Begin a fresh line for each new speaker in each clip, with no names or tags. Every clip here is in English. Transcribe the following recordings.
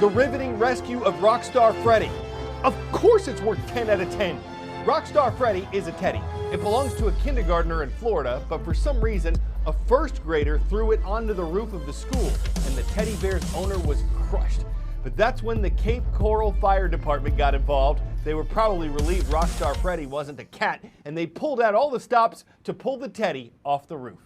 riveting rescue of Rockstar Freddy. Of course it's worth 10 out of 10. Rockstar Freddy is a teddy. It belongs to a kindergartner in Florida, but for some reason, a first grader threw it onto the roof of the school, and the teddy bear's owner was crushed. But that's when the Cape Coral Fire Department got involved. They were probably relieved Rockstar Freddy wasn't a cat, and they pulled out all the stops to pull the teddy off the roof.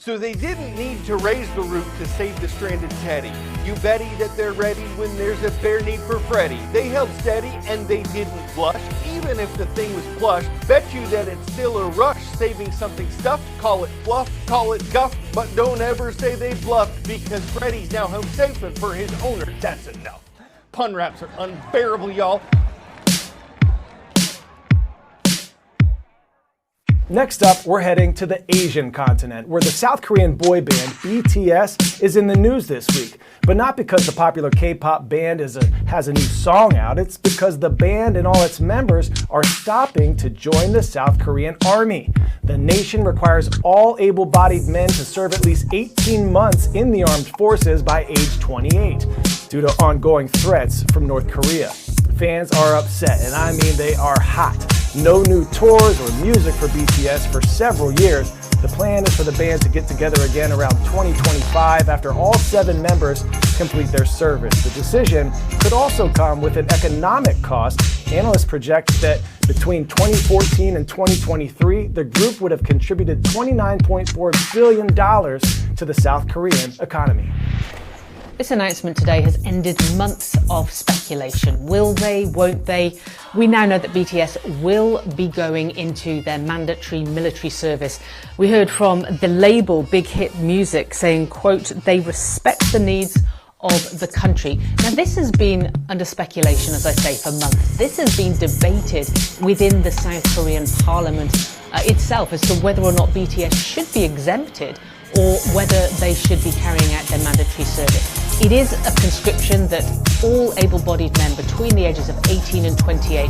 So they didn't need to raise the roof to save the stranded teddy. You betty that they're ready when there's a bare need for Freddy. They held steady and they didn't blush, even if the thing was plush. Bet you that it's still a rush, saving something stuffed. Call it fluff, call it guff, but don't ever say they bluffed, because Freddy's now home safe, and for his owner, that's enough. Pun raps are unbearable, y'all.
Next up, we're heading to the Asian continent, where the South Korean boy band BTS is in the news this week. But not because the popular K-pop band has a new song out, it's because the band and all its members are stopping to join the South Korean army. The nation requires all able-bodied men to serve at least 18 months in the armed forces by age 28, due to ongoing threats from North Korea. Fans are upset, and I mean they are hot. No new tours or music for BTS for several years. The plan is for the band to get together again around 2025 after all 7 members complete their service. The decision could also come with an economic cost. Analysts project that between 2014 and 2023, the group would have contributed $29.4 billion to the South Korean economy.
This announcement today has ended months of speculation. Will they, won't they? We now know that BTS will be going into their mandatory military service. We heard from the label Big Hit Music saying, quote, they respect the needs of the country. Now, this has been under speculation, as I say, for months. This has been debated within the South Korean parliament itself as to whether or not BTS should be exempted or whether they should be carrying out their mandatory service. It is a conscription that all able-bodied men between the ages of 18 and 28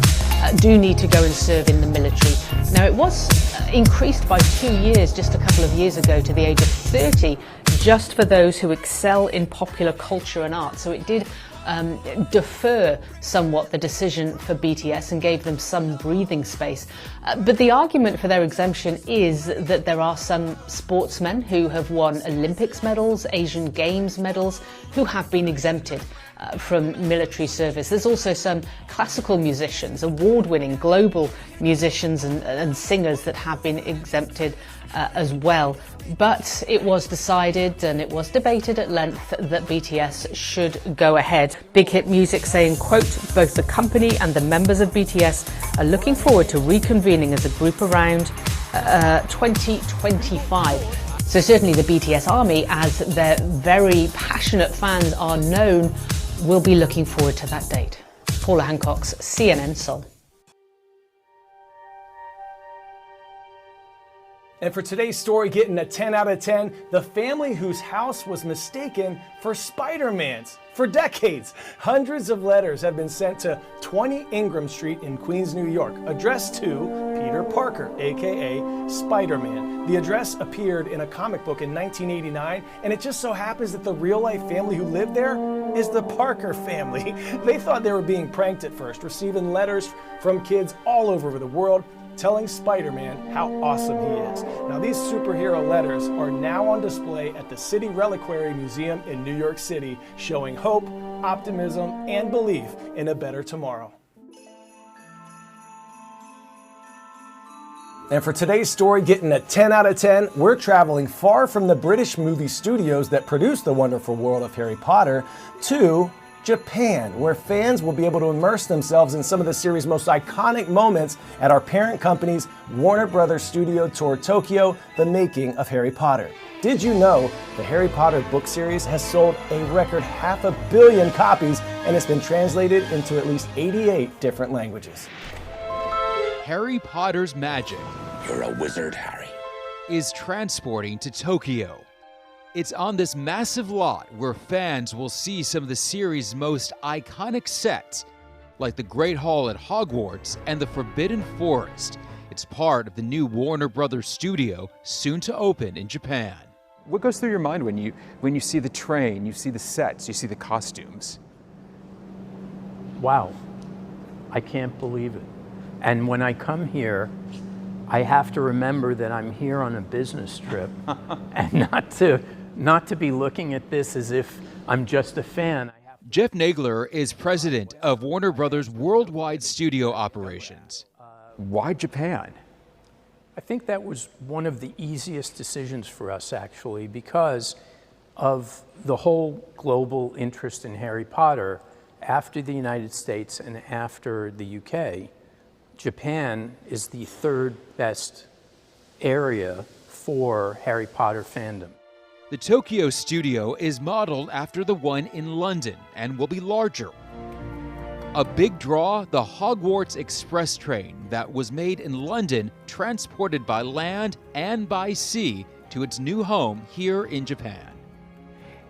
do need to go and serve in the military. Now, it was increased by 2 years just a couple of years ago to the age of 30, just for those who excel in popular culture and art. So it did defer somewhat the decision for BTS and gave them some breathing space. But the argument for their exemption is that there are some sportsmen who have won Olympics medals, Asian Games medals, who have been exempted from military service. There's also some classical musicians, award-winning global musicians and singers that have been exempted as well. But it was decided and it was debated at length that BTS should go ahead. Big Hit Music saying, quote, both the company and the members of BTS are looking forward to reconvening as a group around 2025. So certainly the BTS Army, as their very passionate fans are known, will be looking forward to that date. Paula Hancock's CNN Seoul.
And for today's story, getting a 10 out of 10, the family whose house was mistaken for Spider-Man's. For decades, hundreds of letters have been sent to 20 Ingram Street in Queens, New York, addressed to Peter Parker, aka Spider-Man. The address appeared in a comic book in 1989, and it just so happens that the real-life family who lived there is the Parker family. They thought they were being pranked at first, receiving letters from kids all over the world telling Spider-Man how awesome he is. Now, these superhero letters are now on display at the City Reliquary Museum in New York City, showing hope, optimism, and belief in a better tomorrow. And for today's story, getting a 10 out of 10, we're traveling far from the British movie studios that produced the wonderful world of Harry Potter to Japan, where fans will be able to immerse themselves in some of the series' most iconic moments at our parent company's Warner Brothers Studio Tour Tokyo, The Making of Harry Potter. Did you know the Harry Potter book series has sold a record 500 million copies and it's been translated into at least 88 different languages?
Harry Potter's magic,
You're a wizard, Harry.
is transporting to Tokyo. It's on this massive lot where fans will see some of the series' most iconic sets, like the Great Hall at Hogwarts and the Forbidden Forest. It's part of the new Warner Brothers studio, soon to open in Japan.
What goes through your mind when you see the train, you see the sets, you see the costumes? wow, I can't believe it. And when I come here, I have to remember that I'm here on a business trip and not to be looking at this as if I'm just a fan.
Jeff Nagler is president of Warner Brothers' worldwide studio operations.
Why Japan?
I think that was one of the easiest decisions for us, actually, because of the whole global interest in Harry Potter. After the United States and after the UK, Japan is the third best area for Harry Potter fandom.
The Tokyo studio is modeled after the one in London and will be larger. A big draw, the Hogwarts Express train that was made in London, transported by land and by sea to its new home here in Japan.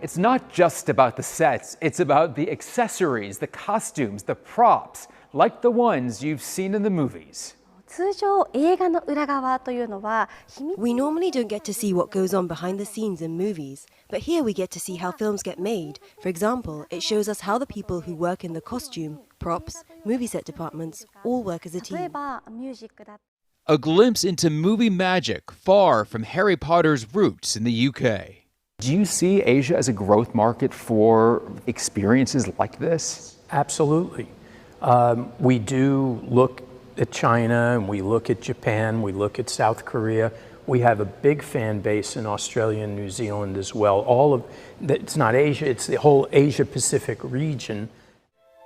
It's not just about the sets, it's about the accessories, the costumes, the props, like the ones you've seen in the movies.
通常映画の裏側というのは秘密
We normally don't get to see what goes on behind the scenes in movies, but here we get to see how films get made. For example, it shows us how the people who work in the costume, props, movie set departments all work as a
例え
team.
ばミュージックだ
A glimpse into movie magic far from Harry Potter's roots in the UK.
Do you see Asia as a growth market for experiences like this?
Absolutely. We do look at China, and we look at Japan, we look at South Korea. We have a big fan base in Australia and New Zealand as well. It's not Asia, it's the whole Asia-Pacific region.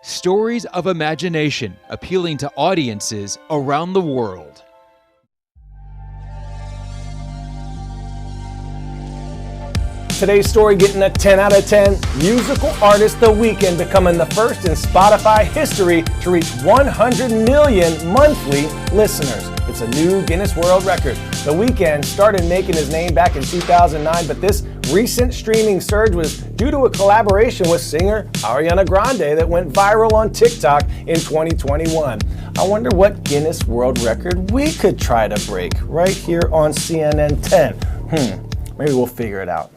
Stories of imagination appealing to audiences around the world.
Today's story getting a 10 out of 10. Musical artist The Weeknd becoming the first in Spotify history to reach 100 million monthly listeners. It's a new Guinness World Record. The Weeknd started making his name back in 2009, but this recent streaming surge was due to a collaboration with singer Ariana Grande that went viral on TikTok in 2021. I wonder what Guinness World Record we could try to break right here on CNN 10. Maybe we'll figure it out.